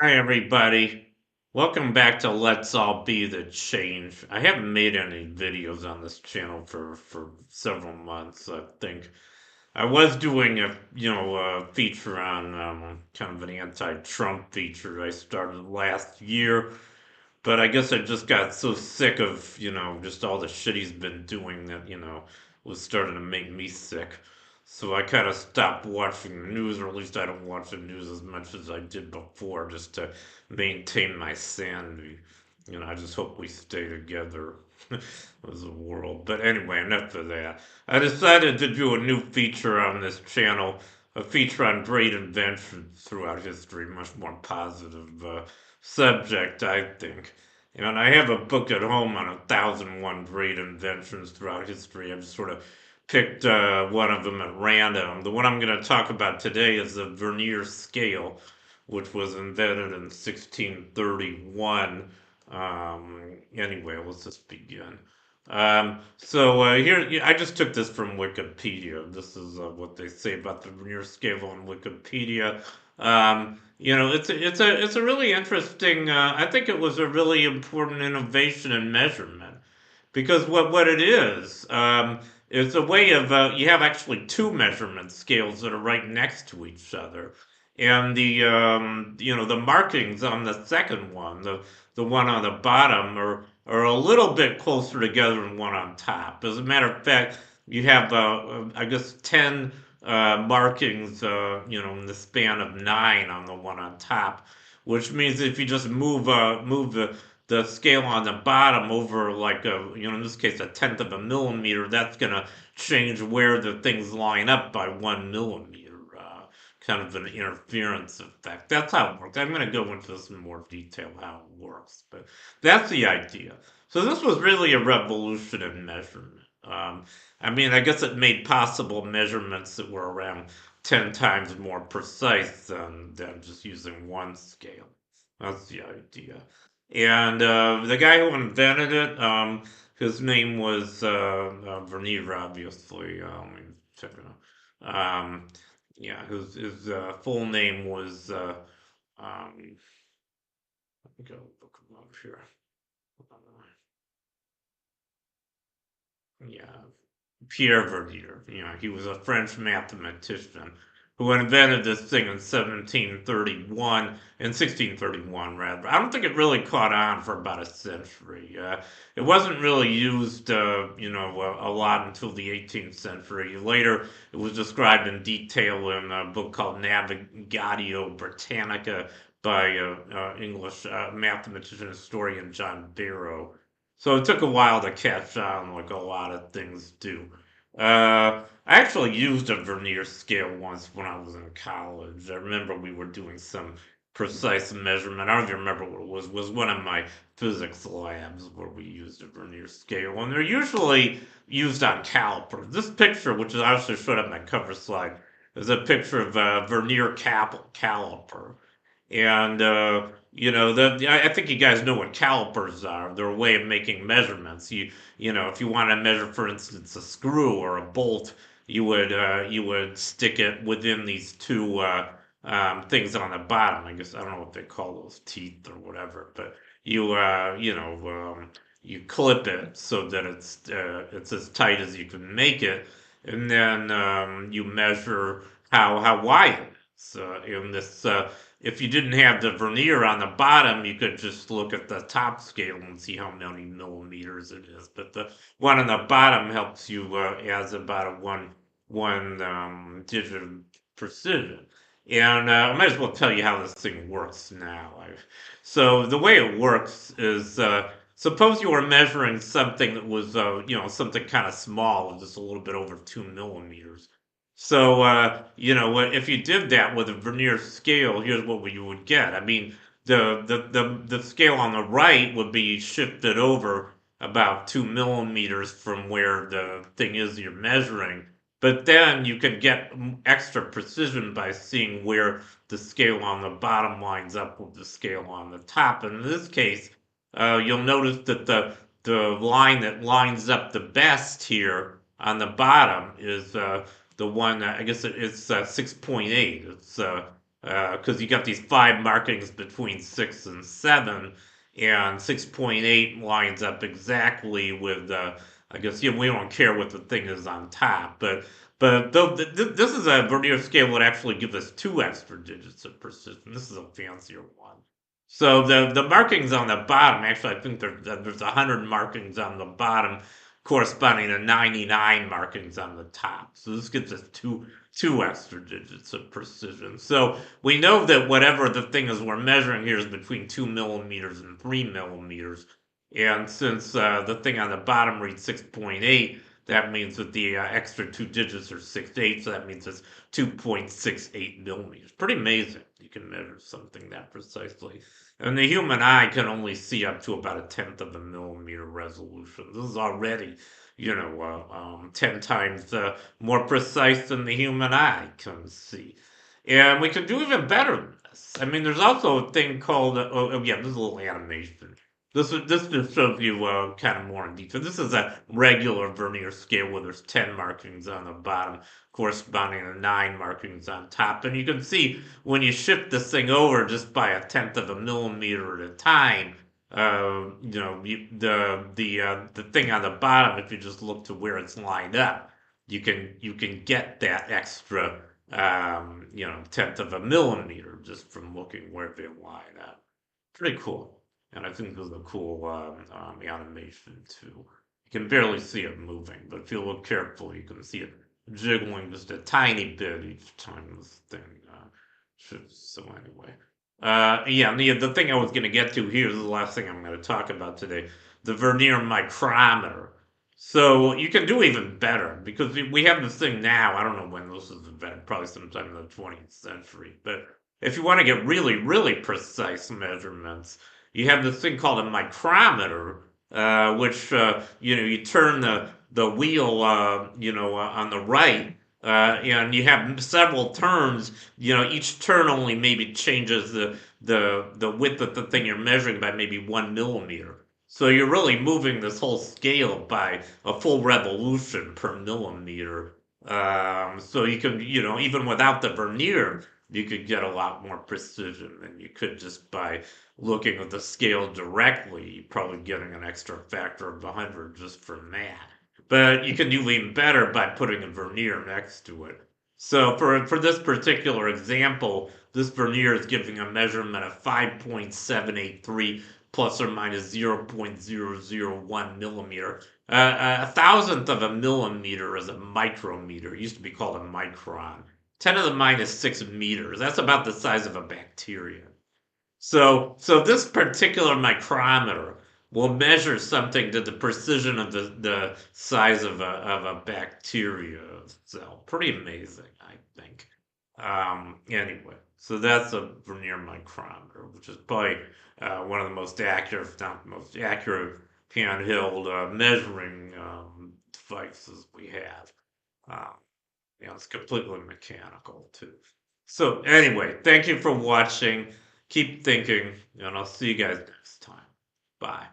Hi, everybody. Welcome back to Let's All Be the Change. I haven't made any videos on this channel for several months, I think. I was doing a feature on kind of an anti-Trump feature I started last year, but I guess I just got so sick of, just all the shit he's been doing that, was starting to make me sick. So I kind of stopped watching the news, or at least I don't watch the news as much as I did before, just to maintain my sanity. I just hope we stay together as a world. But anyway, enough of that. I decided to do a new feature on this channel, a feature on great inventions throughout history, much more positive subject, I think. And I have a book at home on 1,001 great inventions throughout history. I've just sort of picked one of them at random. The one I'm going to talk about today is the Vernier scale, which was invented in 1631. Anyway, let's just begin. Here, I just took this from Wikipedia. This is what they say about the Vernier scale on Wikipedia. It's a really interesting. I think it was a really important innovation in measurement because what it is, it's a way of you have actually two measurement scales that are right next to each other, and the markings on the second one, the one on the bottom, are a little bit closer together than one on top. As a matter of fact, you have I guess 10 markings, in the span of nine on the one on top, which means if you just move the scale on the bottom over like in this case a tenth of a millimeter, that's gonna change where the things line up by 1 millimeter. Kind of an interference effect. That's how it works. I'm going to go into this in more detail how it works, but that's the idea. So this was really a revolution in measurement. I mean, I guess it made possible measurements that were around 10 times more precise than just using one scale. That's the idea. And the guy who invented it, his name was Vernier, obviously. Let me check it out. Yeah, his full name was, let me go look him up here. Yeah, Pierre Vernier. He was a French mathematician who invented this thing in 1731, in 1631 rather. I don't think it really caught on for about a century. It wasn't really used, a lot until the 18th century. Later, it was described in detail in a book called Navigatio Britannica by English mathematician historian John Barrow. So it took a while to catch on, like a lot of things do. I actually used a vernier scale once when I was in college. I remember we were doing some precise measurement. I don't even remember what it was. It was one of my physics labs where we used a vernier scale, and they're usually used on calipers. This picture, which is also showed up in my cover slide, is a picture of a vernier caliper. And I think you guys know what calipers are. They're a way of making measurements. If you want to measure, for instance, a screw or a bolt, you would stick it within these two things on the bottom. I guess I don't know what they call those, teeth or whatever, but you clip it so that it's as tight as you can make it, and then you measure how wide it is. In this If you didn't have the vernier on the bottom, you could just look at the top scale and see how many millimeters it is. But the one on the bottom helps you as about a one digit of precision. And I might as well tell you how this thing works now. So the way it works is, suppose you were measuring something that was, something kind of small, just a little bit over 2 millimeters. So, if you did that with a vernier scale, here's what you would get. I mean, the scale on the right would be shifted over about 2 millimeters from where the thing is you're measuring. But then you can get extra precision by seeing where the scale on the bottom lines up with the scale on the top. And in this case, you'll notice that the line that lines up the best here on the bottom is the one, I guess it's 6.8. It's because you got these 5 markings between 6 and 7, and 6.8 lines up exactly with, I guess, we don't care what the thing is on top, but though this is a Vernier scale that actually gives us 2 extra digits of precision. This is a fancier one. So the markings on the bottom, actually, I think there's 100 markings on the bottom, corresponding to 99 markings on the top. So this gives us two extra digits of precision. So we know that whatever the thing is we're measuring here is between 2 millimeters and 3 millimeters. And since the thing on the bottom reads 6.8, that means that the extra 2 digits are 6 8, so that means it's 2.68 millimeters. Pretty amazing. You can measure something that precisely. And the human eye can only see up to about 1/10 of a millimeter resolution. This is already, 10 times more precise than the human eye can see. And we can do even better than this. I mean, there's also a thing called, yeah, this is a little animation. This just shows you kind of more in detail. This is a regular Vernier scale where there's 10 markings on the bottom, corresponding to 9 markings on top. And you can see when you shift this thing over just by 1/10 of a millimeter at a time, the thing on the bottom, if you just look to where it's lined up, you can get that extra 1/10 of a millimeter just from looking where they line up. Pretty cool. And I think this is a cool animation too. You can barely see it moving, but if you look carefully, you can see it jiggling just a tiny bit each time this thing shifts. So anyway, yeah, the thing I was going to get to here is the last thing I'm going to talk about today, the Vernier micrometer. So you can do even better because we have this thing now. I don't know when this was invented, probably sometime in the 20th century. But if you want to get really, really precise measurements, you have this thing called a micrometer, which you turn the wheel, on the right, and you have several turns. Each turn only maybe changes the width of the thing you're measuring by maybe 1 millimeter. So you're really moving this whole scale by a full revolution per millimeter. So you can, even without the vernier, you could get a lot more precision than you could just by looking at the scale directly, probably getting an extra factor of 100 just from that. But you can do even better by putting a vernier next to it. So for this particular example, this vernier is giving a measurement of 5.783 plus or minus 0.001 millimeter. A thousandth of a millimeter is a micrometer. It used to be called a micron. 10 to the minus 6 meters. That's about the size of a bacteria. So this particular micrometer will measure something to the precision of the size of a bacteria cell. Pretty amazing, I think. Anyway, so that's a Vernier micrometer, which is probably one of the most accurate, if not the most accurate, handheld measuring devices we have. Um, it's completely mechanical too. So anyway, thank you for watching. Keep thinking, and I'll see you guys next time. Bye.